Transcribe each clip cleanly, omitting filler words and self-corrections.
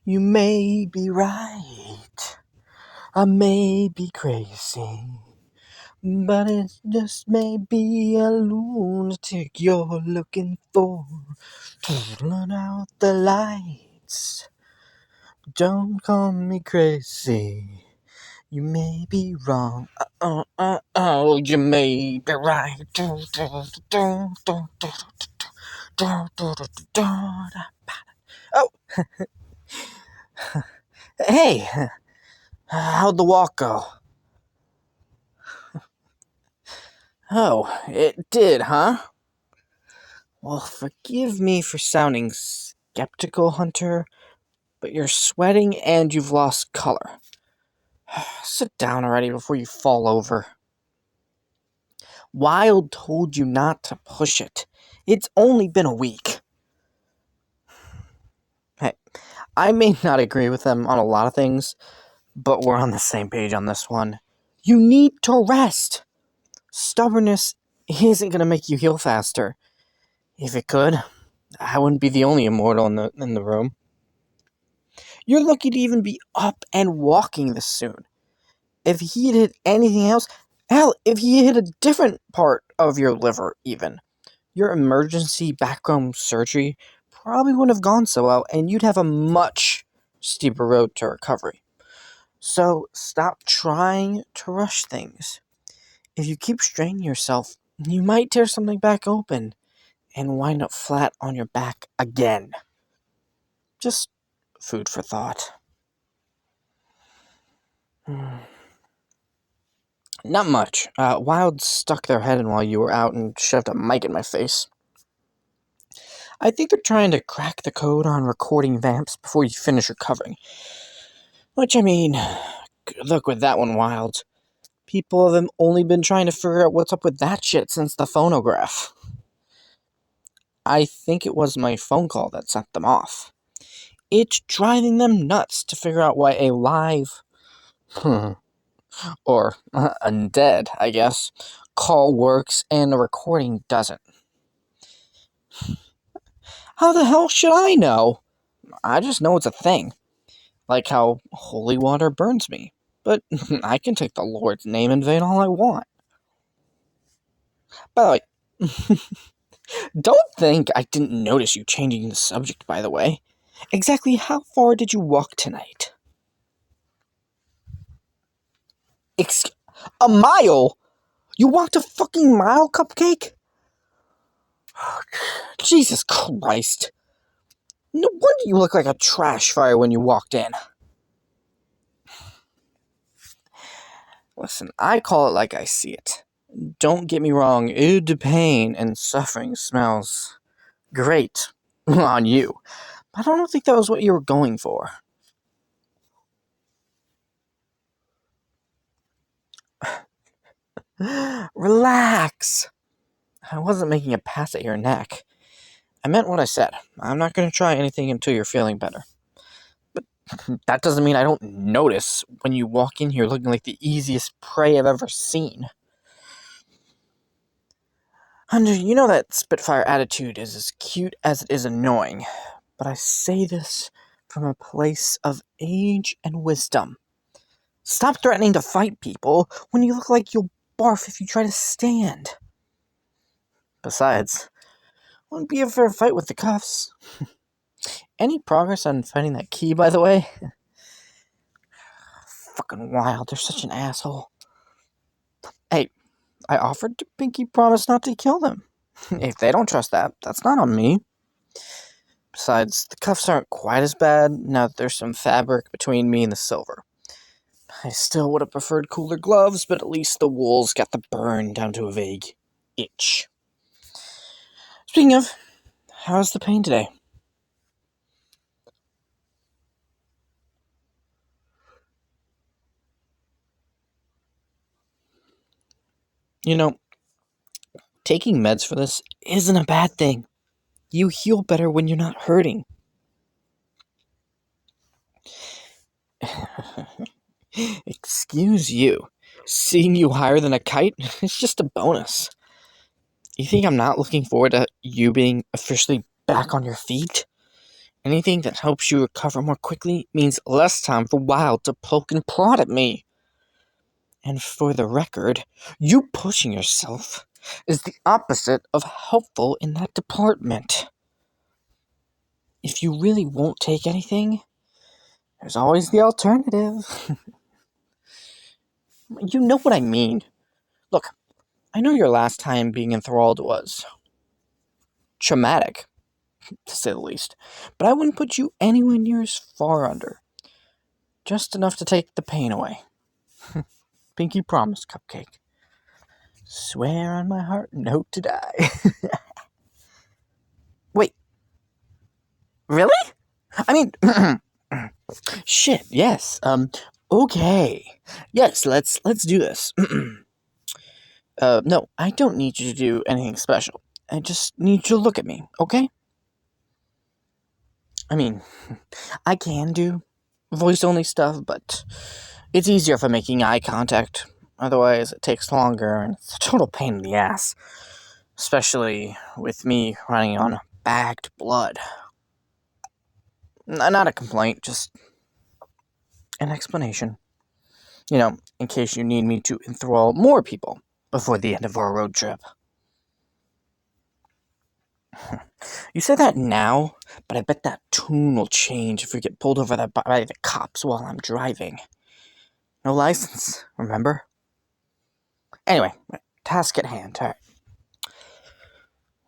You may be right, I may be crazy, but it just may be a lunatic you're looking for. Turn out the lights, don't call me crazy. You may be wrong, you may be right. Oh, hey, how'd the walk go? Oh, it did, huh? Well, forgive me for sounding skeptical, Hunter, but you're sweating and you've lost color. Sit down already before you fall over. Wild told you not to push it. It's only been a week. Hey, I may not agree with them on a lot of things, but we're on the same page on this one. You need to rest. Stubbornness isn't going to make you heal faster. If it could, I wouldn't be the only immortal in the room. You're lucky to even be up and walking this soon. If he had hit anything else, hell, if he hit a different part of your liver even, your emergency background surgery probably wouldn't have gone so well, and you'd have a much steeper road to recovery. So stop trying to rush things. If you keep straining yourself, you might tear something back open and wind up flat on your back again. Just food for thought. Not much. Wild stuck their head in while you were out and shoved a mic in my face. I think they're trying to crack the code on recording vamps before you finish recovering. Which, I mean, good luck with that one, Wild. People have only been trying to figure out what's up with that shit since the phonograph. I think it was my phone call that set them off. It's driving them nuts to figure out why a live, or undead, I guess, call works and a recording doesn't. How the hell should I know? I just know it's a thing. Like how holy water burns me. But I can take the Lord's name in vain all I want. By the way, don't think I didn't notice you changing the subject, by the way. Exactly how far did you walk tonight? A mile? You walked a fucking mile, Cupcake? Jesus Christ. No wonder you look like a trash fire when you walked in. Listen, I call it like I see it. Don't get me wrong, the pain and suffering smells great on you. But I don't think that was what you were going for. Relax. I wasn't making a pass at your neck. I meant what I said. I'm not going to try anything until you're feeling better. But that doesn't mean I don't notice when you walk in here looking like the easiest prey I've ever seen. Hunter, you know that Spitfire attitude is as cute as it is annoying. But I say this from a place of age and wisdom. Stop threatening to fight people when you look like you'll barf if you try to stand. Besides, wouldn't be a fair fight with the cuffs. Any progress on finding that key, by the way? Fucking Wild, they're such an asshole. Hey, I offered to pinky promise not to kill them. If they don't trust that, that's not on me. Besides, the cuffs aren't quite as bad now that there's some fabric between me and the silver. I still would have preferred cooler gloves, but at least the wool's got the burn down to a vague itch. Speaking of, how's the pain today? You know, taking meds for this isn't a bad thing. You heal better when you're not hurting. Excuse you. Seeing you higher than a kite is just a bonus. You think I'm not looking forward to you being officially back on your feet? Anything that helps you recover more quickly means less time for Wild to poke and prod at me. And for the record, you pushing yourself is the opposite of helpful in that department. If you really won't take anything, there's always the alternative. You know what I mean. Look, I know your last time being enthralled was traumatic, to say the least, but I wouldn't put you anywhere near as far under. Just enough to take the pain away. Pinky promise, Cupcake. Swear on my heart and hope to die. Wait. Really? I mean, shit, yes. Okay. Yes, let's do this. No, I don't need you to do anything special. I just need you to look at me, okay? I mean, I can do voice-only stuff, but it's easier for making eye contact. Otherwise, it takes longer, and it's a total pain in the ass. Especially with me running on bagged blood. Not a complaint, just an explanation. You know, in case you need me to enthrall more people before the end of our road trip. You say that now, but I bet that tune will change if we get pulled over by the cops while I'm driving. No license, remember? Anyway, task at hand. All right.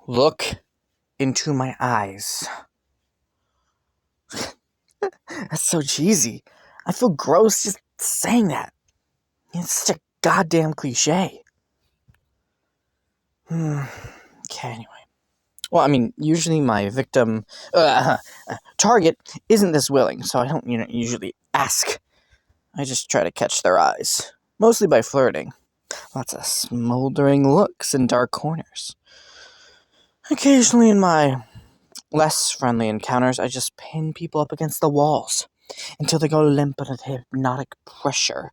Look into my eyes. That's so cheesy. I feel gross just saying that. It's such a goddamn cliche. Okay, anyway. Well, I mean, usually my victim, target isn't this willing, so I don't, usually ask. I just try to catch their eyes, mostly by flirting. Lots of smoldering looks in dark corners. Occasionally in my less friendly encounters, I just pin people up against the walls until they go limp under the hypnotic pressure.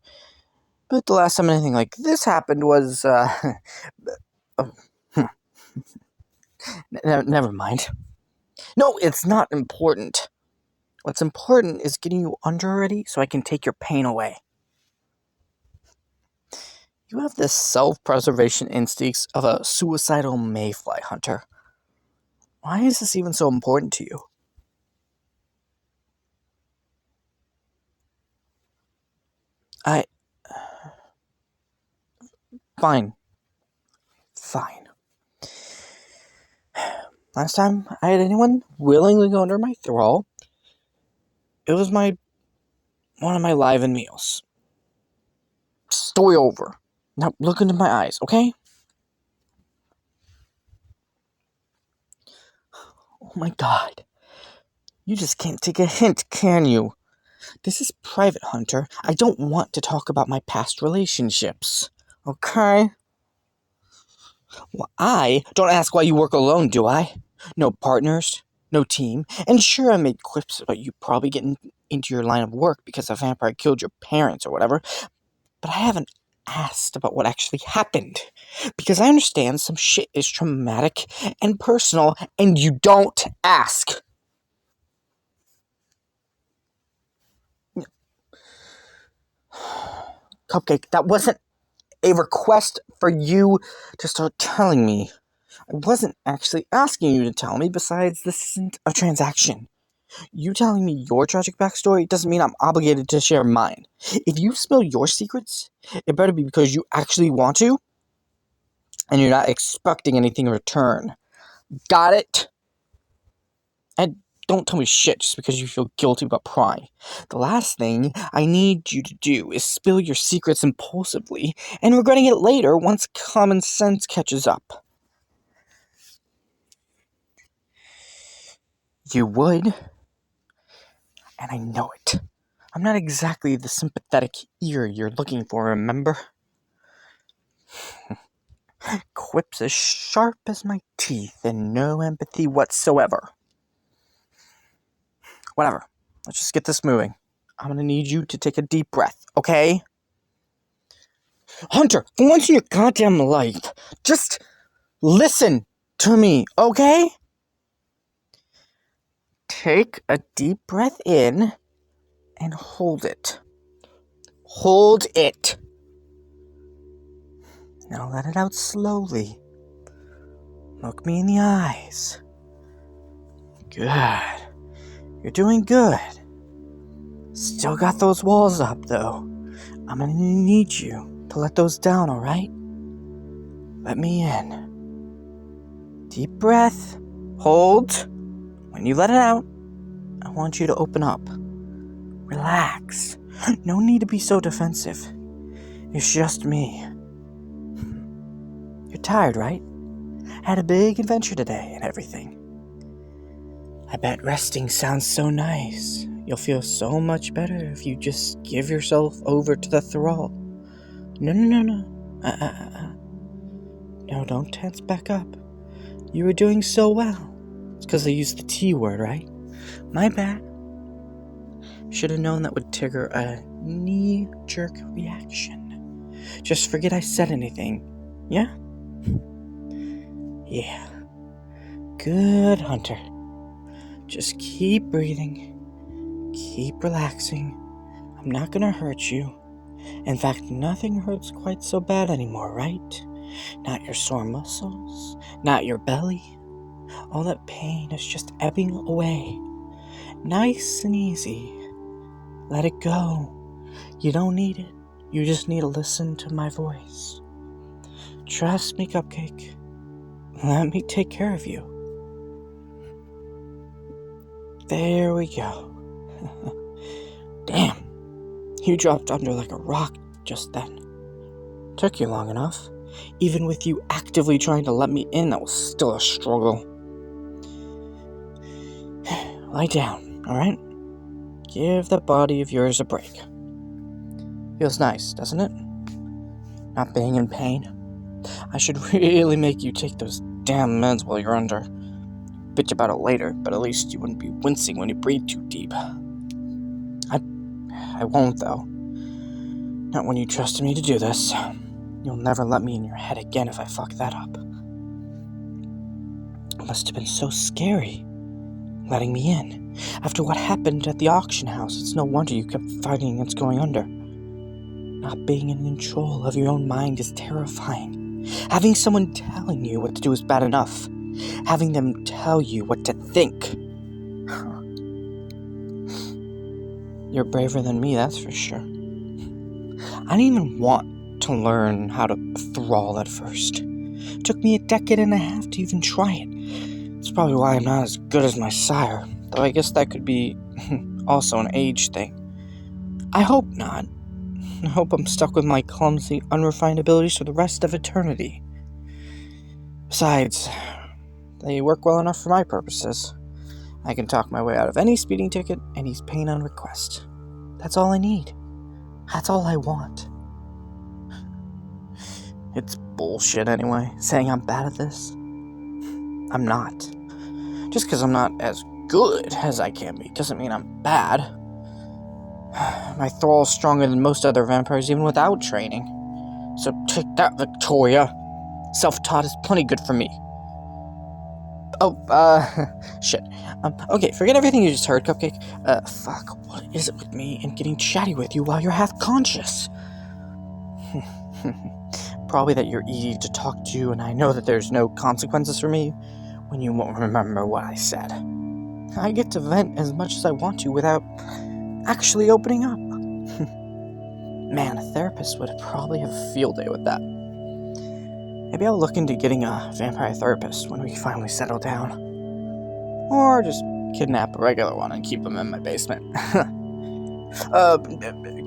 But the last time anything like this happened was, never mind. No, it's not important. What's important is getting you under already so I can take your pain away. You have the self-preservation instincts of a suicidal mayfly hunter. Why is this even so important to you? Fine. Last time I had anyone willingly go under my thrall, it was one of my live-in meals. Story over. Now look into my eyes, okay? Oh my god. You just can't take a hint, can you? This is private, Hunter. I don't want to talk about my past relationships. Okay? Well, I don't ask why you work alone, do I? No partners, no team, and sure I made quips about you probably getting into your line of work because a vampire killed your parents or whatever, but I haven't asked about what actually happened, because I understand some shit is traumatic and personal, and you don't ask. Cupcake, that wasn't a request for you to start telling me. I wasn't actually asking you to tell me. Besides, this isn't a transaction. You telling me your tragic backstory doesn't mean I'm obligated to share mine. If you spill your secrets, it better be because you actually want to, and you're not expecting anything in return. Got it? And don't tell me shit just because you feel guilty about prying. The last thing I need you to do is spill your secrets impulsively and regretting it later once common sense catches up. You would, and I know it. I'm not exactly the sympathetic ear you're looking for, remember? Quips as sharp as my teeth and no empathy whatsoever. Whatever. Let's just get this moving. I'm gonna need you to take a deep breath, okay? Hunter, for once in your goddamn life, just listen to me, okay? take a deep breath in and hold it. Hold it. Now let it out slowly. Look me in the eyes. Good. You're doing good. Still got those walls up, though. I'm gonna need you to let those down, alright? Let me in. Deep breath. Hold. When you let it out, I want you to open up. Relax. No need to be so defensive. It's just me. You're tired, right? Had a big adventure today and everything. I bet resting sounds so nice. You'll feel so much better if you just give yourself over to the thrall. No. No, don't tense back up. You were doing so well. It's because I used the T word, right? My bad. Should have known that would trigger a knee-jerk reaction. Just forget I said anything. Yeah? Yeah. Good, Hunter. Just keep breathing. Keep relaxing. I'm not gonna hurt you. In fact, nothing hurts quite so bad anymore, right? Not your sore muscles, not your belly. All that pain is just ebbing away. Nice and easy. Let it go. You don't need it. You just need to listen to my voice. Trust me, Cupcake. Let me take care of you. There we go. Damn. You dropped under like a rock just then. Took you long enough. Even with you actively trying to let me in, that was still a struggle. Lie down, alright? Give that body of yours a break. Feels nice, doesn't it? Not being in pain. I should really make you take those damn meds while you're under. Bitch about it later, but at least you wouldn't be wincing when you breathe too deep. I won't, though. Not when you trusted me to do this. You'll never let me in your head again if I fuck that up. It must have been so scary, letting me in. After what happened at the auction house, it's no wonder you kept fighting against going under. Not being in control of your own mind is terrifying. Having someone telling you what to do is bad enough. Having them tell you what to think. You're braver than me, that's for sure. I didn't even want to learn how to thrall at first. It took me a decade and a half to even try it. It's probably why I'm not as good as my sire, though I guess that could be also an age thing. I hope not. I hope I'm stuck with my clumsy, unrefined abilities for the rest of eternity. Besides, they work well enough for my purposes. I can talk my way out of any speeding ticket and ease pain on request. That's all I need. That's all I want. It's bullshit anyway, saying I'm bad at this. I'm not. Just because I'm not as good as I can be doesn't mean I'm bad. My thrall's stronger than most other vampires even without training. So take that, Victoria. Self-taught is plenty good for me. Shit. Okay, forget everything you just heard, Cupcake. Fuck, what is it with me and getting chatty with you while you're half conscious? Probably that you're easy to talk to, and I know that there's no consequences for me when you won't remember what I said. I get to vent as much as I want to without actually opening up. Man, a therapist would probably have a field day with that. Maybe I'll look into getting a vampire therapist when we finally settle down. Or just kidnap a regular one and keep him in my basement.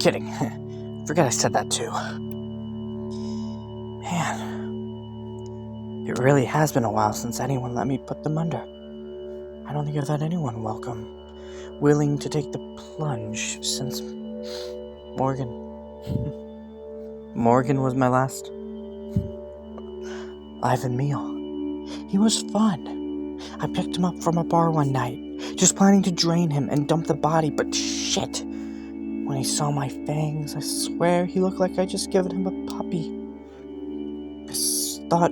Kidding. Forget I said that too. Man, it really has been a while since anyone let me put them under. I don't think I've had anyone willing to take the plunge since Morgan. Morgan was my last live meal. He was fun. I picked him up from a bar one night, just planning to drain him and dump the body, but shit. When he saw my fangs, I swear he looked like I just given him a puppy. I thought,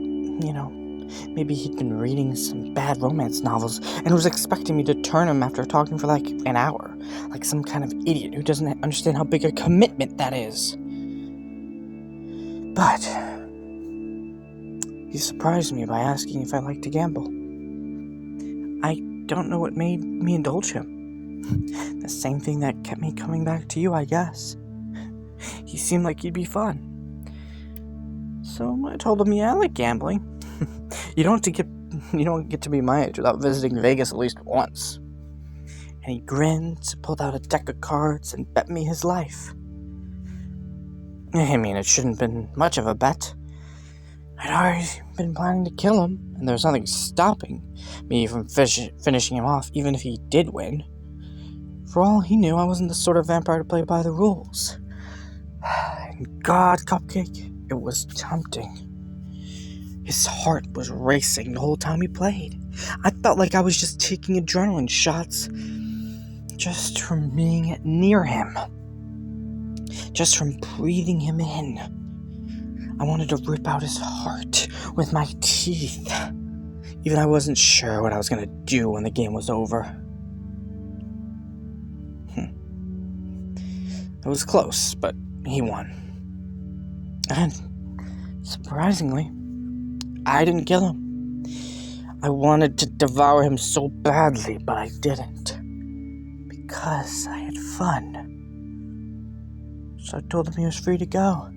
Maybe he'd been reading some bad romance novels and was expecting me to turn him after talking for like an hour, like some kind of idiot who doesn't understand how big a commitment that is. But he surprised me by asking if I liked to gamble. I don't know what made me indulge him. The same thing that kept me coming back to you, I guess. He seemed like he'd be fun. So I told him, yeah, I like gambling. You don't get to be my age without visiting Vegas at least once. And he grinned, pulled out a deck of cards, and bet me his life. I mean, it shouldn't have been much of a bet. I'd already been planning to kill him, and there was nothing stopping me from finishing him off, even if he did win. For all he knew, I wasn't the sort of vampire to play by the rules. And God, Cupcake, it was tempting. His heart was racing the whole time he played. I felt like I was just taking adrenaline shots just from being near him. Just from breathing him in. I wanted to rip out his heart with my teeth. Even I wasn't sure what I was going to do when the game was over. It was close, but he won. And, surprisingly, I didn't kill him. I wanted to devour him so badly, but I didn't. Because I had fun. So I told him he was free to go.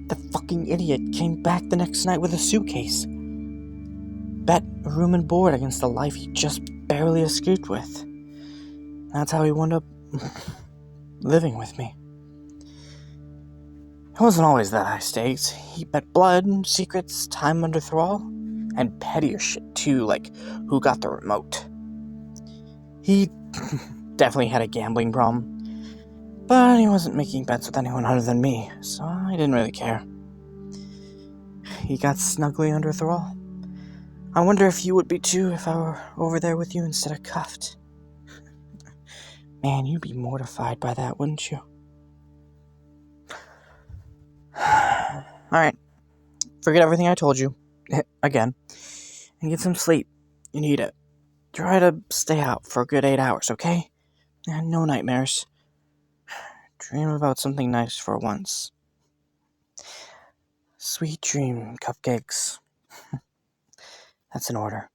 The fucking idiot came back the next night with a suitcase. Bet a room and board against the life he just barely escaped with. That's how he wound up living with me. It wasn't always that high stakes. He bet blood, secrets, time under thrall, and pettier shit too, like who got the remote. He definitely had a gambling problem, but he wasn't making bets with anyone other than me, so I didn't really care. He got snugly under thrall. I wonder if you would be too if I were over there with you instead of cuffed. Man, you'd be mortified by that, wouldn't you? Alright, forget everything I told you, again, and get some sleep. You need it. Try to stay out for a good 8 hours, okay? And no nightmares. Dream about something nice for once. Sweet dream, Cupcakes. That's an order.